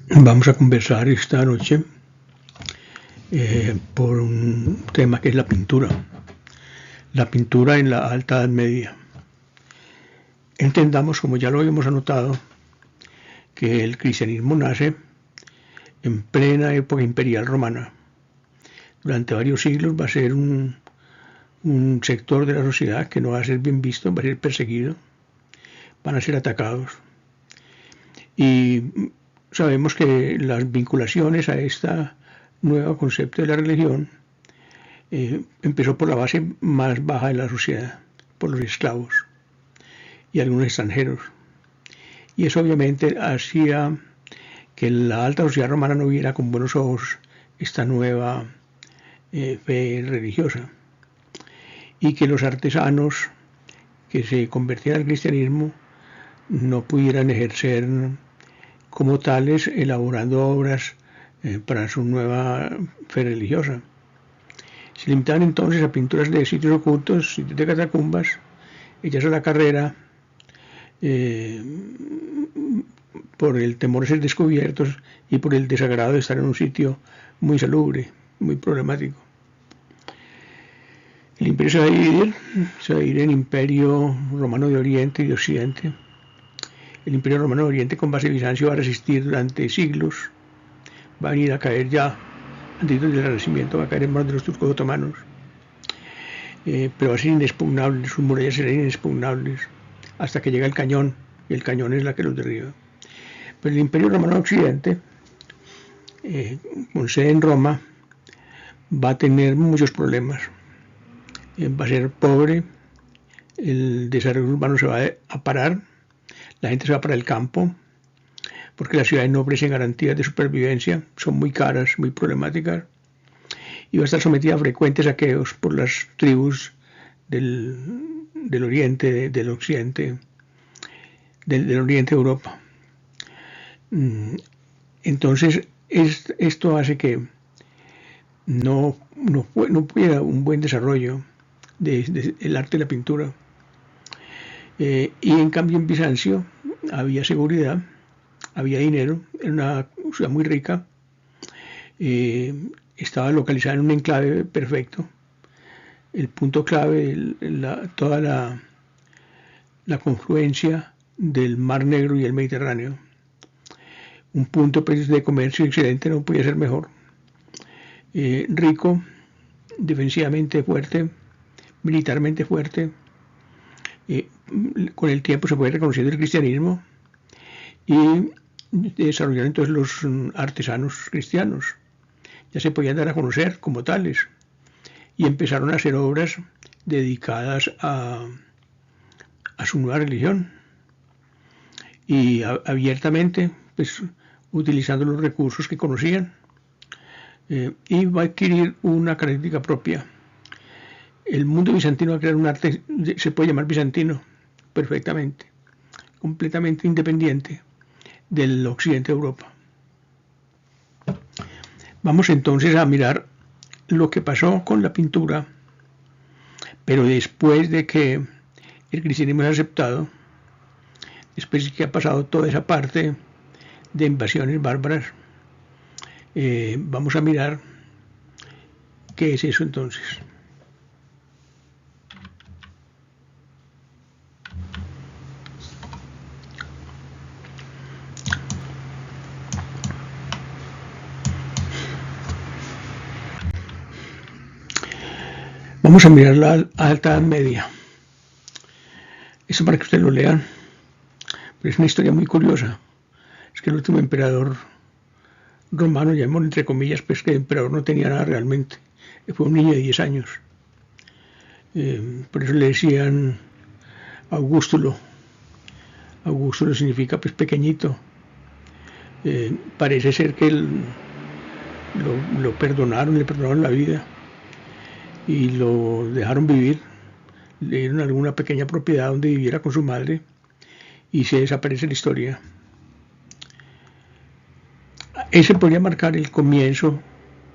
Vamos a conversar esta noche por un tema que es la pintura. La pintura en la Alta Edad Media. Entendamos, como ya lo habíamos anotado, que el cristianismo nace en plena época imperial romana. Durante varios siglos va a ser un sector de la sociedad que no va a ser bien visto, va a ser perseguido, van a ser atacados. Y sabemos que las vinculaciones a este nuevo concepto de la religión empezó por la base más baja de la sociedad, por los esclavos y algunos extranjeros. Y eso obviamente hacía que la alta sociedad romana no viera con buenos ojos esta nueva fe religiosa, y que los artesanos que se convertían al cristianismo no pudieran ejercer como tales elaborando obras para su nueva fe religiosa. Se limitaban entonces a pinturas de sitios ocultos, sitios de catacumbas, hechas a la carrera por el temor de ser descubiertos y por el desagrado de estar en un sitio muy salubre, muy problemático. El imperio se va a dividir en Imperio Romano de Oriente y de Occidente. El Imperio Romano de Oriente, con base en Bizancio, va a resistir durante siglos, va a venir a caer ya antes del Renacimiento, va a caer en manos de los turcos otomanos, pero va a ser inexpugnable, sus murallas serán inexpugnables hasta que llega el cañón, y el cañón es la que los derriba. Pero el Imperio Romano de Occidente, con sede en Roma, va a tener muchos problemas. Va a ser pobre, el desarrollo urbano se va a parar, la gente se va para el campo, porque las ciudades no ofrecen garantías de supervivencia, son muy caras, muy problemáticas, y va a estar sometida a frecuentes saqueos por las tribus del oriente, del occidente, del oriente de Europa. Entonces, esto hace que no pudiera un buen desarrollo del arte de la pintura. Y en cambio en Bizancio había seguridad, había dinero, era una ciudad muy rica, estaba localizada en un enclave perfecto. El punto clave, toda la confluencia del Mar Negro y el Mediterráneo. Un punto pues, de comercio excelente, no podía ser mejor. Rico, defensivamente fuerte, militarmente fuerte. Con el tiempo se fue reconociendo el cristianismo y desarrollaron entonces los artesanos cristianos. Ya se podían dar a conocer como tales y empezaron a hacer obras dedicadas a su nueva religión y abiertamente pues utilizando los recursos que conocían, y va a adquirir una característica propia. El mundo bizantino va a crear un arte, se puede llamar bizantino perfectamente, completamente independiente del occidente de Europa. Vamos entonces a mirar lo que pasó con la pintura, pero después de que el cristianismo es aceptado, después de que ha pasado toda esa parte de invasiones bárbaras, vamos a mirar qué es eso entonces. Vamos a mirar la Alta Edad Media. Eso para que ustedes lo lean. Pero es una historia muy curiosa. Es que el último emperador romano, llamemos entre comillas, pues que el emperador no tenía nada realmente. Fue un niño de 10 años. Por eso le decían Augustulo. Augustulo significa pues pequeñito. Parece ser que le perdonaron la vida y lo dejaron vivir, le dieron alguna pequeña propiedad donde viviera con su madre y se desaparece la historia. Ese podría marcar el comienzo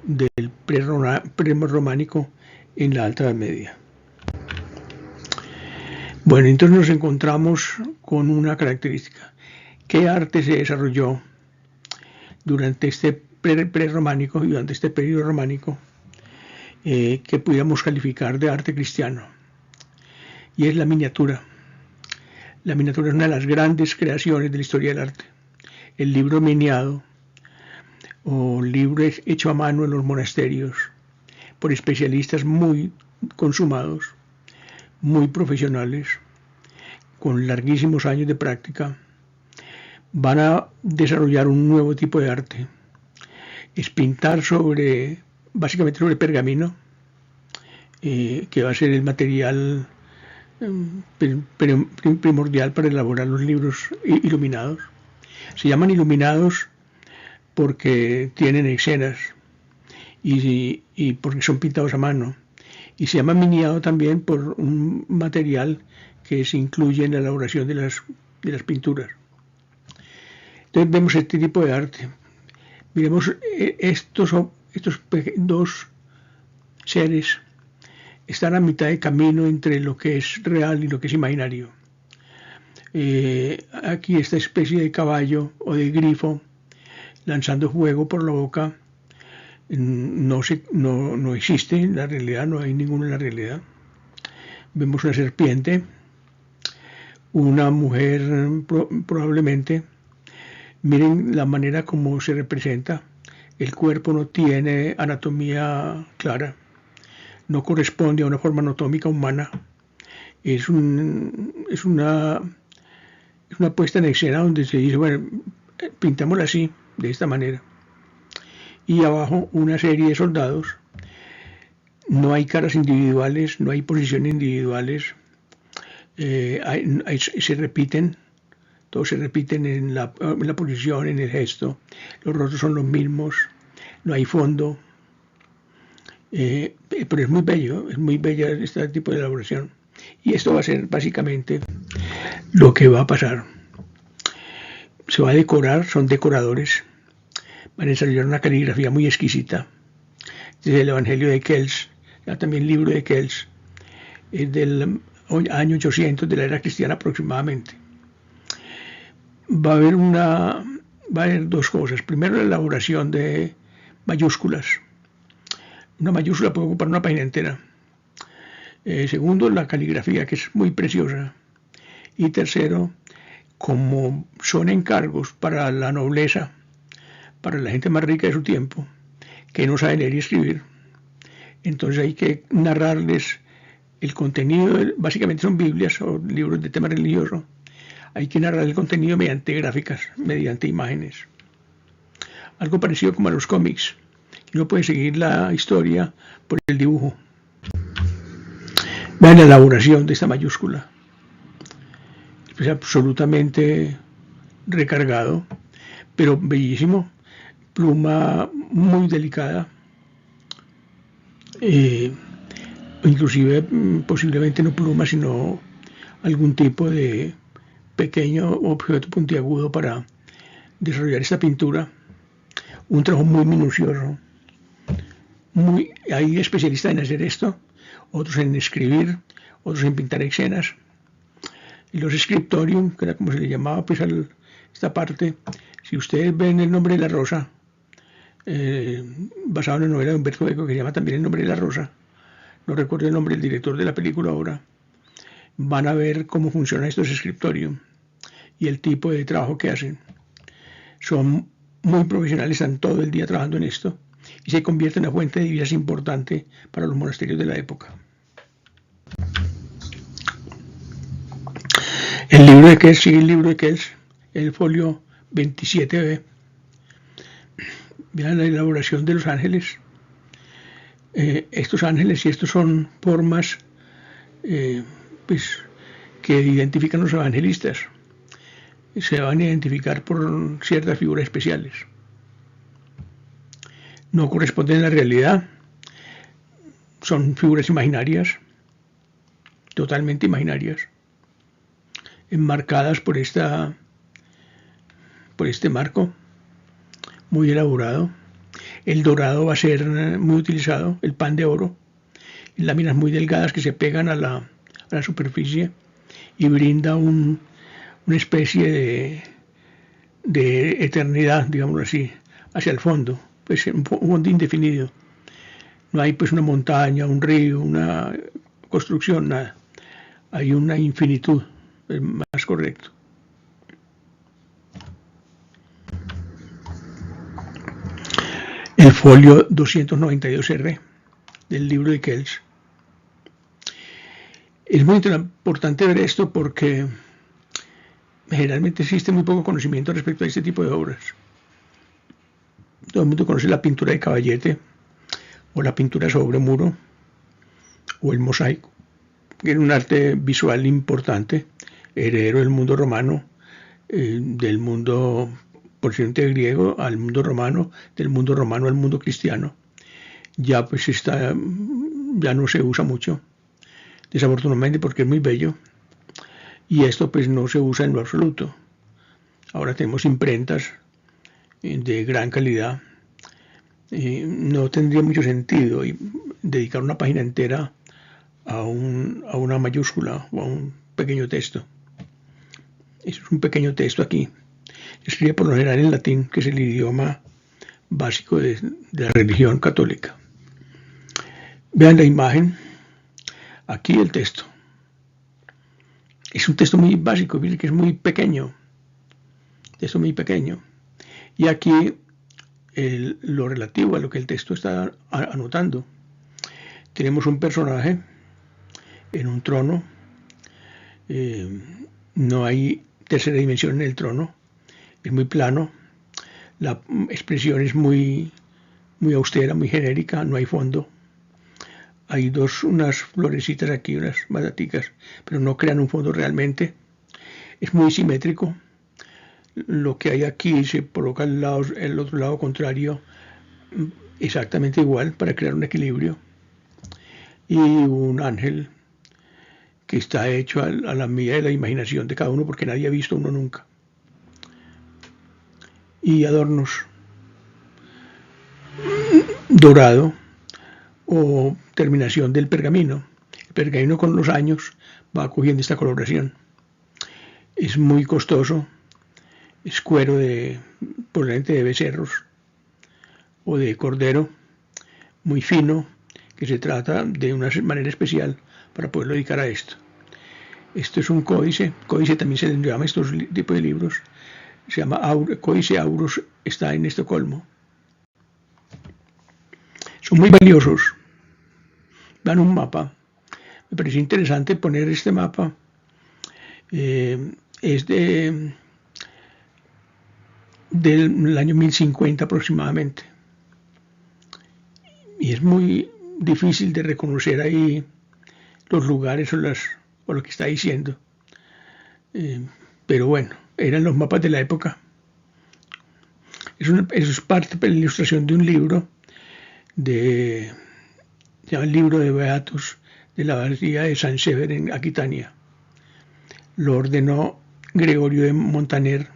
del prerrománico en la Alta Edad Media. Bueno, entonces nos encontramos con una característica. ¿Qué arte se desarrolló durante este prerrománico y durante este periodo románico que pudiéramos calificar de arte cristiano, y es la miniatura. La miniatura es una de las grandes creaciones de la historia del arte. El libro miniado o libro hecho a mano en los monasterios por especialistas muy consumados, muy profesionales, con larguísimos años de práctica, van a desarrollar un nuevo tipo de arte. Es pintar básicamente sobre pergamino, que va a ser el material primordial para elaborar los libros iluminados. Se llaman iluminados porque tienen escenas y porque son pintados a mano. Y se llama miniado también por un material que se incluye en la elaboración de las pinturas. Entonces vemos este tipo de arte. Miremos, estos dos seres están a mitad de camino entre lo que es real y lo que es imaginario. Aquí esta especie de caballo o de grifo lanzando fuego por la boca no existe en la realidad, no hay ninguno en la realidad. Vemos una serpiente, una mujer probablemente. Miren la manera como se representa. El cuerpo no tiene anatomía clara, no corresponde a una forma anatómica humana. Es una puesta en escena donde se dice, bueno, pintámosla así, de esta manera. Y abajo una serie de soldados. No hay caras individuales, no hay posiciones individuales. Se repiten. Todos se repiten en la posición, en el gesto. Los rostros son los mismos. No hay fondo. Pero es muy bella este tipo de elaboración. Y esto va a ser básicamente lo que va a pasar. Se va a decorar, son decoradores. Van a desarrollar una caligrafía muy exquisita. Desde el Evangelio de Kells, también el libro de Kells, es del año 800 de la era cristiana aproximadamente. Va a haber dos cosas. Primero, la elaboración de mayúsculas. Una mayúscula puede ocupar una página entera. Segundo, la caligrafía, que es muy preciosa. Y tercero, como son encargos para la nobleza, para la gente más rica de su tiempo, que no sabe leer y escribir, entonces hay que narrarles el contenido. Básicamente son Biblias o libros de tema religioso. Hay que narrar el contenido mediante gráficas, mediante imágenes. Algo parecido como a los cómics. Uno puede seguir la historia por el dibujo. Vean la elaboración de esta mayúscula. Es absolutamente recargado, pero bellísimo. Pluma muy delicada. Inclusive posiblemente no pluma, sino algún tipo de pequeño objeto puntiagudo para desarrollar esta pintura. Un trabajo muy minucioso. Hay especialistas en hacer esto, otros en escribir, otros en pintar escenas. Y los scriptorium, que era como se le llamaba pues esta parte. Si ustedes ven El nombre de la rosa, basado en la novela de Humberto Eco, que se llama también El nombre de la rosa, no recuerdo el nombre del director de la película ahora, van a ver cómo funcionan estos scriptorium y el tipo de trabajo que hacen. Son muy profesionales, están todo el día trabajando en esto y se convierte en una fuente de divisas importante para los monasterios de la época. El libro de Kells, sigue el libro de Kells, el folio 27b. Vean la elaboración de los ángeles. Estos ángeles y estos son formas pues, que identifican los evangelistas. Se van a identificar por ciertas figuras especiales. No corresponden a la realidad. Son figuras imaginarias, totalmente imaginarias, enmarcadas por este marco muy elaborado. El dorado va a ser muy utilizado, el pan de oro, en láminas muy delgadas que se pegan a la superficie y brinda una especie de eternidad, digámoslo así, hacia el fondo, pues un fondo indefinido. No hay pues una montaña, un río, una construcción, nada. Hay una infinitud, es más correcto. El folio 292R del libro de Kells. Es muy importante ver esto porque generalmente existe muy poco conocimiento respecto a este tipo de obras. Todo el mundo conoce la pintura de caballete o la pintura sobre muro o el mosaico, que era un arte visual importante, heredero del mundo romano, del mundo porcentaje griego al mundo romano, del mundo romano al mundo cristiano. Ya pues ya no se usa mucho, desafortunadamente, porque es muy bello, y esto pues no se usa en lo absoluto. Ahora tenemos imprentas de gran calidad. No tendría mucho sentido dedicar una página entera a una mayúscula o a un pequeño texto. Eso es un pequeño texto aquí. Se escribe por lo general en latín, que es el idioma básico de la religión católica. Vean la imagen. Aquí el texto. Es un texto muy básico, miren que es muy pequeño. Texto muy pequeño. Y aquí lo relativo a lo que el texto está anotando. Tenemos un personaje en un trono. No hay tercera dimensión en el trono. Es muy plano. La expresión es muy austera, muy genérica. No hay fondo. Hay unas florecitas aquí, unas mataticas, pero no crean un fondo realmente. Es muy simétrico. Lo que hay aquí se coloca el otro lado contrario exactamente igual para crear un equilibrio. Y un ángel que está hecho a la medida de la imaginación de cada uno, porque nadie ha visto uno nunca. Y adornos dorado o terminación del pergamino. El pergamino con los años va cogiendo esta coloración. Es muy costoso. Es cuero probablemente de becerros o de cordero, muy fino, que se trata de una manera especial para poderlo dedicar a esto. Esto es un códice. Códice también se le llama a estos tipos de libros. Se llama Códice Auros, está en Estocolmo. Son muy valiosos. Dan un mapa. Me pareció interesante poner este mapa. Es del año 1050 aproximadamente. Y es muy difícil de reconocer ahí los lugares o lo que está diciendo. Pero bueno, eran los mapas de la época. Eso es parte de la ilustración de un libro se llama el libro de Beatos de la abadía de San Sever en Aquitania. Lo ordenó Gregorio de Montaner,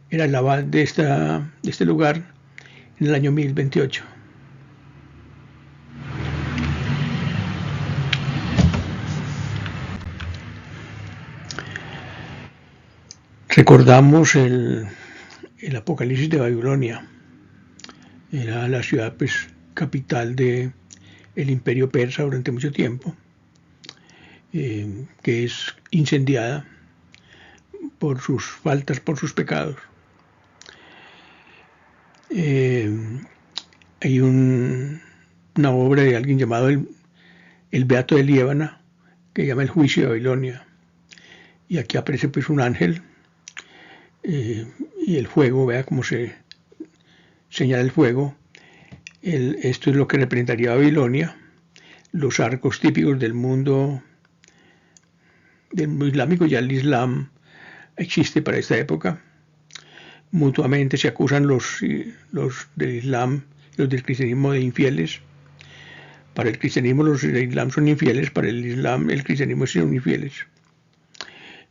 era el abad de este lugar en el año 1028. Recordamos el Apocalipsis de Babilonia. Era la ciudad capital del imperio persa durante mucho tiempo, que es incendiada por sus faltas, por sus pecados. Hay una obra de alguien llamado el Beato de Liébana, que llama El Juicio de Babilonia. Y aquí aparece un ángel y el fuego, vea cómo se señala el fuego. Esto es lo que representaría Babilonia, los arcos típicos del mundo islámico. Ya el Islam existe para esta época. Mutuamente se acusan los del Islam y los del cristianismo de infieles. Para el cristianismo los del Islam son infieles, para el Islam el cristianismo son infieles.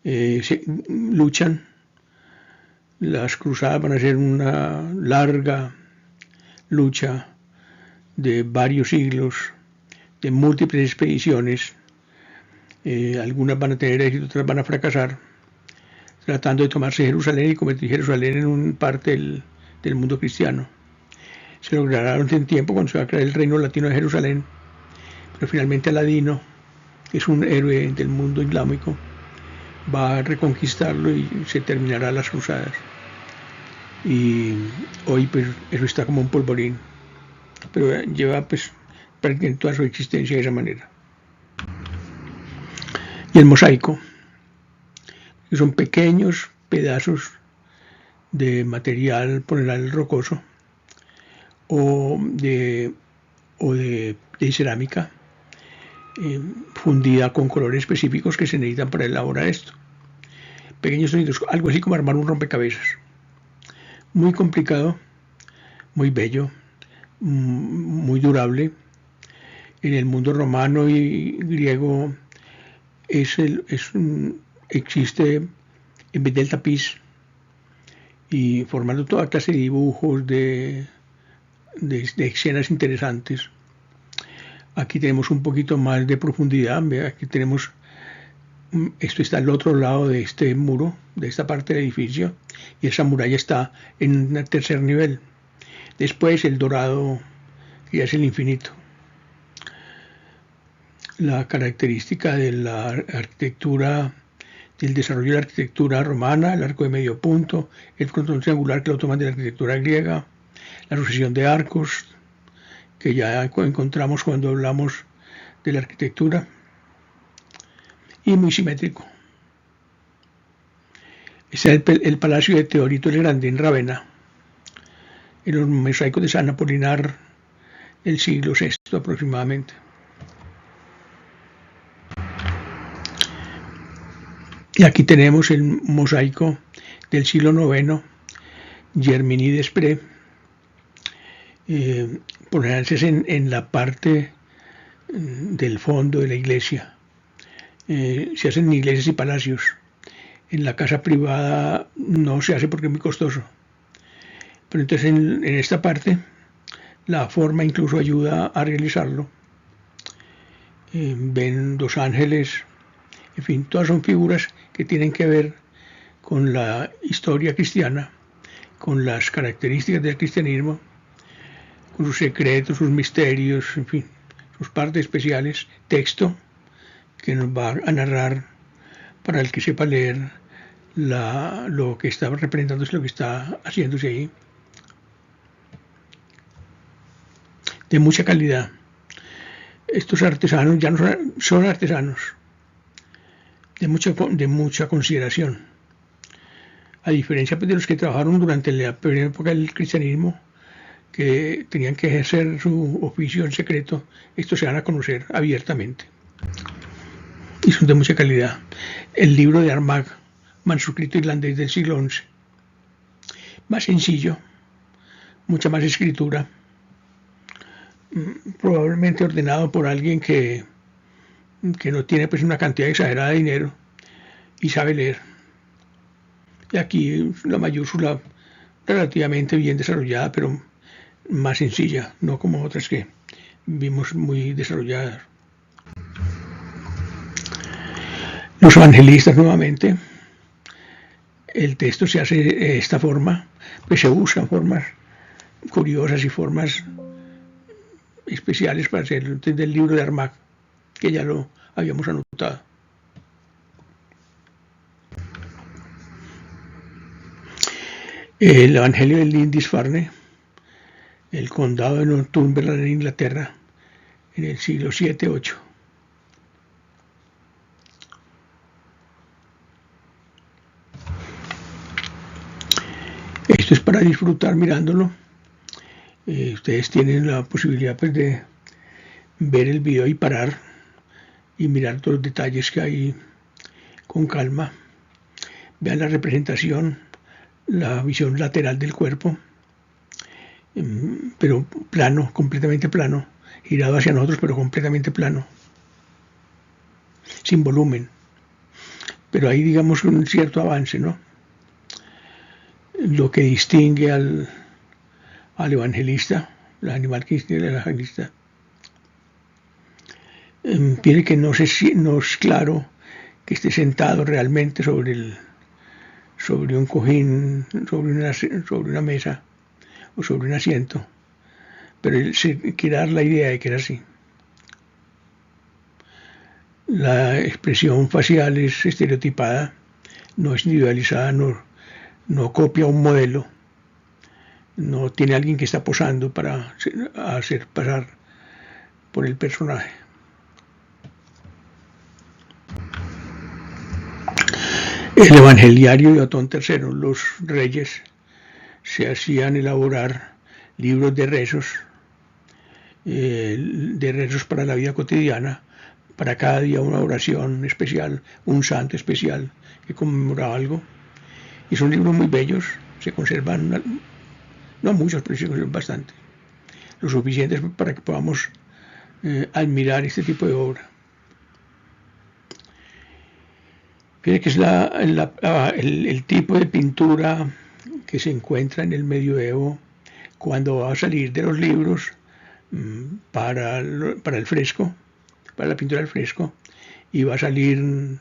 Se luchan. Las cruzadas van a ser una larga lucha de varios siglos, de múltiples expediciones. Algunas van a tener éxito, otras van a fracasar, tratando de tomarse Jerusalén y convertir Jerusalén en una parte del mundo cristiano. Se logrará en tiempo cuando se va a crear el reino latino de Jerusalén, pero finalmente Aladino, que es un héroe del mundo islámico, va a reconquistarlo y se terminará las cruzadas. Y hoy pues eso está como un polvorín, pero lleva pues prácticamente toda su existencia de esa manera. Y el mosaico, que son pequeños pedazos de material, por el rocoso, o de cerámica fundida con colores específicos que se necesitan para elaborar esto. Pequeños sonidos, algo así como armar un rompecabezas. Muy complicado, muy bello, muy durable. En el mundo romano y griego existe, en vez del tapiz, y formando toda clase de dibujos, de escenas interesantes. Aquí tenemos un poquito más de profundidad. Aquí tenemos, esto está al otro lado de este muro, de esta parte del edificio, y esa muralla está en un tercer nivel. Después el dorado, que ya es el infinito. La característica de la arquitectura, del desarrollo de la arquitectura romana, el arco de medio punto, el frontón triangular que lo toman de la arquitectura griega, la sucesión de arcos, que ya encontramos cuando hablamos de la arquitectura, y muy simétrico. Este es el palacio de Teodorito el Grande en Rávena, en los mosaicos de San Apolinar del siglo VI aproximadamente. Y aquí tenemos el mosaico del siglo IX, Germini Desprez. Por general se hace en la parte del fondo de la iglesia. Se hacen en iglesias y palacios. En la casa privada no se hace porque es muy costoso. Pero entonces en esta parte la forma incluso ayuda a realizarlo. Ven dos ángeles, en fin, todas son figuras que tienen que ver con la historia cristiana, con las características del cristianismo, con sus secretos, sus misterios, en fin, sus partes especiales, texto que nos va a narrar para el que sepa leer lo que está representándose, lo que está haciéndose ahí. De mucha calidad. Estos artesanos ya no son artesanos, de mucha consideración. A diferencia pues, de los que trabajaron durante la primera época del cristianismo, que tenían que ejercer su oficio en secreto, estos se van a conocer abiertamente. Y son de mucha calidad. El libro de Armagh, manuscrito irlandés del siglo XI. Más sencillo, mucha más escritura, probablemente ordenado por alguien que no tiene pues una cantidad exagerada de dinero y sabe leer. Y aquí la mayúscula relativamente bien desarrollada, pero más sencilla, no como otras que vimos muy desarrolladas. Los evangelistas nuevamente, el texto se hace de esta forma, pues se buscan formas curiosas y formas especiales para hacer desde el libro de Armagh, que ya lo habíamos anotado. El Evangelio de Lindisfarne, el condado de Northumberland en Inglaterra, en el siglo VII-VIII. Esto es para disfrutar mirándolo. Ustedes tienen la posibilidad pues, de ver el video y parar y mirar todos los detalles que hay con calma. Vean la representación, la visión lateral del cuerpo, pero plano, completamente plano, girado hacia nosotros, pero completamente plano, sin volumen. Pero hay, digamos, un cierto avance, ¿no? Lo que distingue al evangelista, el animal que distingue al evangelista, tiene que no es claro que esté sentado realmente sobre un cojín, sobre una mesa o sobre un asiento, pero él se quiere dar la idea de que era así. La expresión facial es estereotipada, no es individualizada, no copia un modelo, no tiene alguien que está posando para hacer pasar por el personaje. El evangeliario de Otón III, los reyes se hacían elaborar libros de rezos para la vida cotidiana, para cada día una oración especial, un santo especial que conmemoraba algo. Y son libros muy bellos, se conservan, no muchos, pero se conservan bastante, lo suficientes para que podamos admirar este tipo de obra. Fíjate que es el tipo de pintura que se encuentra en el medioevo cuando va a salir de los libros para el fresco, para la pintura del fresco, y va a salir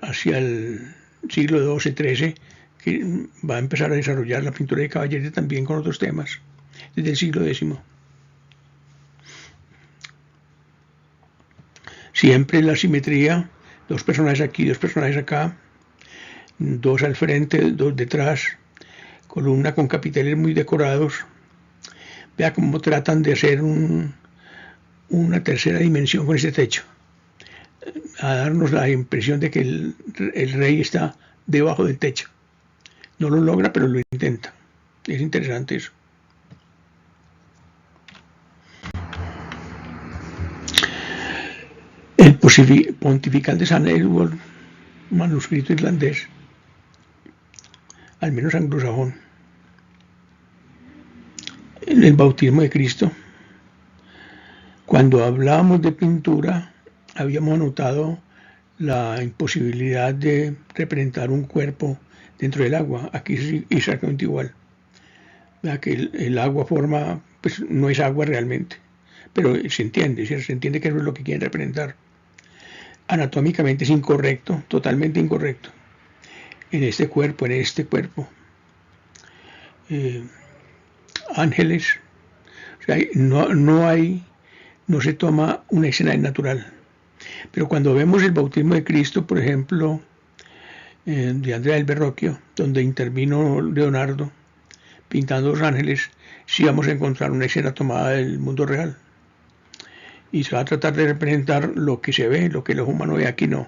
hacia el siglo XII-XIII, que va a empezar a desarrollar la pintura de caballería también con otros temas, desde el siglo X. Siempre la simetría, dos personajes aquí, dos personajes acá, dos al frente, dos detrás, columna con capiteles muy decorados. Vea cómo tratan de hacer una tercera dimensión con este techo, a darnos la impresión de que el rey está debajo del techo. No lo logra, pero lo intenta. Es interesante eso. El Pontifical de San Edward, manuscrito irlandés, al menos anglosajón. En el bautismo de Cristo, cuando hablábamos de pintura, habíamos anotado la imposibilidad de representar un cuerpo dentro del agua. Aquí es exactamente igual. ¿Verdad? Que el agua forma, pues no es agua realmente, pero se entiende, ¿sí? Se entiende que eso es lo que quieren representar. Anatómicamente es incorrecto, totalmente incorrecto. En este cuerpo, ángeles, o sea, no se toma una escena natural. Pero cuando vemos el bautismo de Cristo, por ejemplo, de Andrea del Verrocchio, donde intervino Leonardo pintando los ángeles, sí vamos a encontrar una escena tomada del mundo real. Y se va a tratar de representar lo que se ve, lo que el ojo humano ve. Aquí no.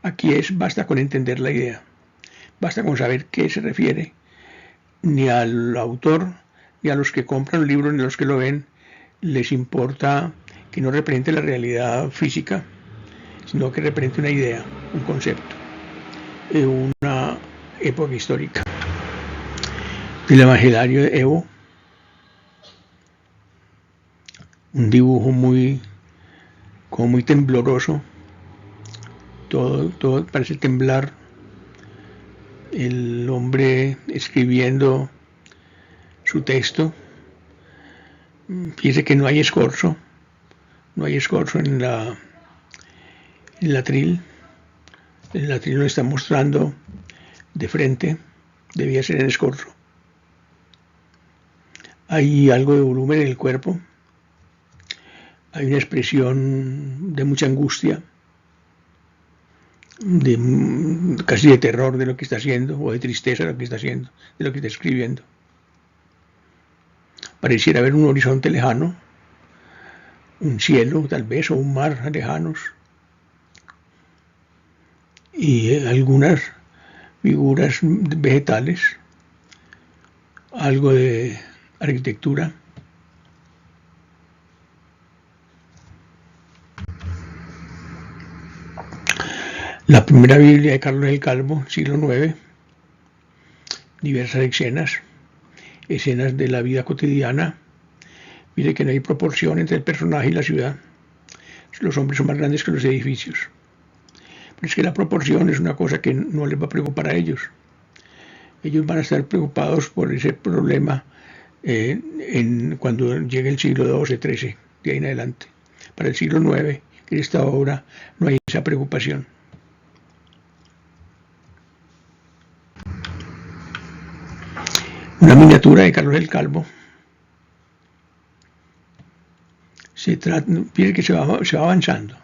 Aquí basta con entender la idea. Basta con saber qué se refiere. Ni al autor, ni a los que compran el libro, ni a los que lo ven, les importa que no represente la realidad física, sino que represente una idea, un concepto, una época histórica. El Evangelio de Evo, un dibujo muy tembloroso, todo parece temblar, el hombre escribiendo su texto. Fíjese que no hay escorzo en el atril. El atril lo está mostrando de frente, debía ser en escorzo. Hay algo de volumen en el cuerpo, hay una expresión de mucha angustia, casi de terror de lo que está haciendo, o de tristeza de lo que está haciendo, de lo que está escribiendo. Pareciera haber un horizonte lejano, un cielo tal vez, o un mar lejanos, y algunas figuras vegetales, algo de arquitectura. La primera Biblia de Carlos el Calvo, siglo IX, diversas escenas de la vida cotidiana. Mire que no hay proporción entre el personaje y la ciudad. Los hombres son más grandes que los edificios. Pero es que la proporción es una cosa que no les va a preocupar a ellos. Ellos van a estar preocupados por ese problema cuando llegue el siglo XII, XIII, de ahí en adelante. Para el siglo IX, que es esta obra, no hay esa preocupación. Una miniatura de Carlos el Calvo, Fíjense que se va avanzando.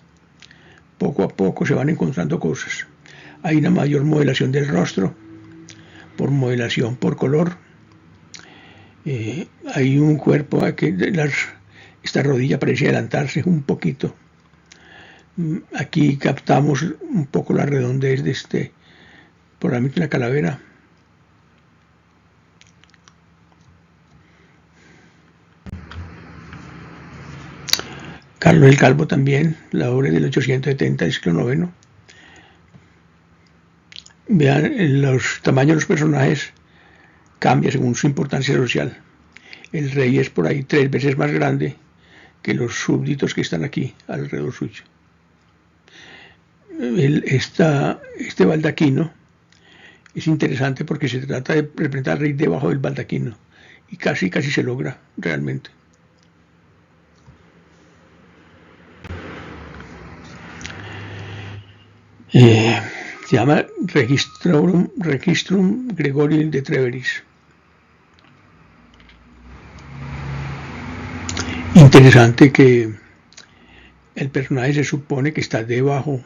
Poco a poco se van encontrando cosas. Hay una mayor modelación del rostro, por modelación por color. Hay un cuerpo que esta rodilla parece adelantarse un poquito. Aquí captamos un poco la redondez de probablemente una calavera. Carlos el Calvo también, la obra del 870 del siglo IX. Vean, los tamaños de los personajes cambia según su importancia social. El rey es por ahí 3 veces más grande que los súbditos que están aquí alrededor suyo. Este baldaquino es interesante porque se trata de representar al rey debajo del baldaquino y casi se logra realmente. Se llama Registrum Gregorium de Treveris. Interesante que el personaje se supone que está debajo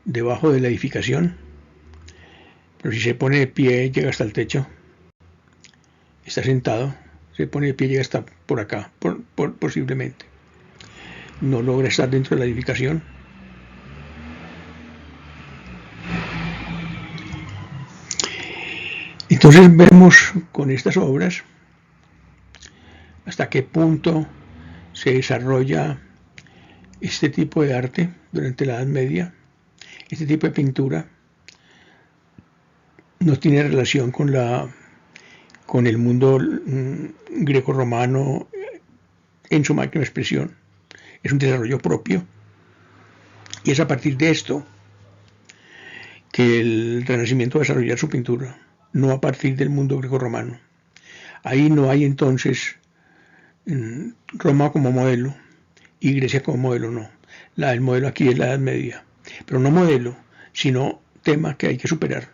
de la edificación, pero si se pone de pie llega hasta el techo. Está sentado, se pone de pie llega hasta por acá, posiblemente. No logra estar dentro de la edificación. Entonces vemos con estas obras hasta qué punto se desarrolla este tipo de arte durante la Edad Media. Este tipo de pintura no tiene relación con el mundo greco-romano en su máxima expresión. Es un desarrollo propio. Y es a partir de esto que el Renacimiento va a desarrollar su pintura, no a partir del mundo greco-romano. Ahí no hay entonces Roma como modelo y Grecia como modelo, no. El modelo aquí es la Edad Media, pero no modelo, sino tema que hay que superar.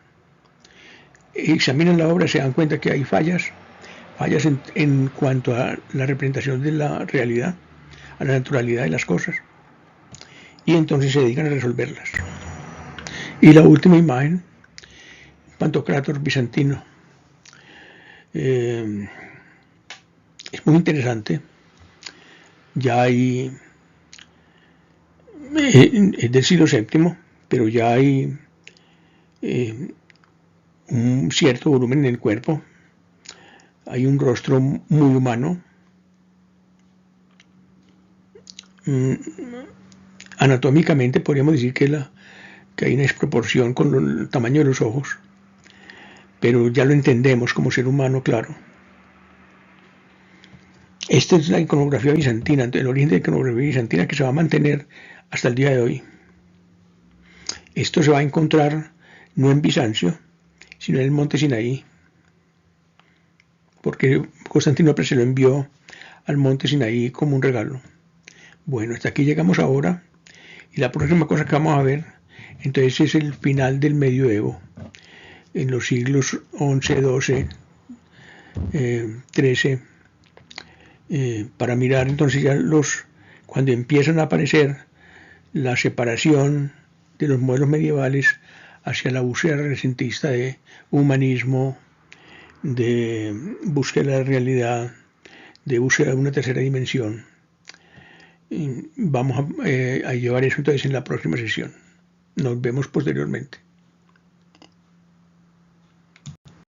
Examinan la obra, se dan cuenta que hay fallas en cuanto a la representación de la realidad, a la naturalidad de las cosas, y entonces se dedican a resolverlas. Y la última imagen, Pantocrátor bizantino. Es muy interesante. Ya hay, es del siglo VII, pero ya hay un cierto volumen en el cuerpo. Hay un rostro muy humano. Anatómicamente podríamos decir que hay una desproporción con el tamaño de los ojos, pero ya lo entendemos como ser humano, claro. Esta es la iconografía bizantina, el origen de la iconografía bizantina que se va a mantener hasta el día de hoy. Esto se va a encontrar no en Bizancio, sino en el monte Sinaí, porque Constantinopla se lo envió al monte Sinaí como un regalo. Bueno, hasta aquí llegamos ahora, y la próxima cosa que vamos a ver entonces es el final del medioevo, en los siglos XI, XII, XIII, para mirar entonces ya cuando empiezan a aparecer la separación de los modelos medievales hacia la búsqueda renacentista de humanismo, de búsqueda de la realidad, de búsqueda de una tercera dimensión. Vamos a llevar eso entonces en la próxima sesión. Nos vemos posteriormente.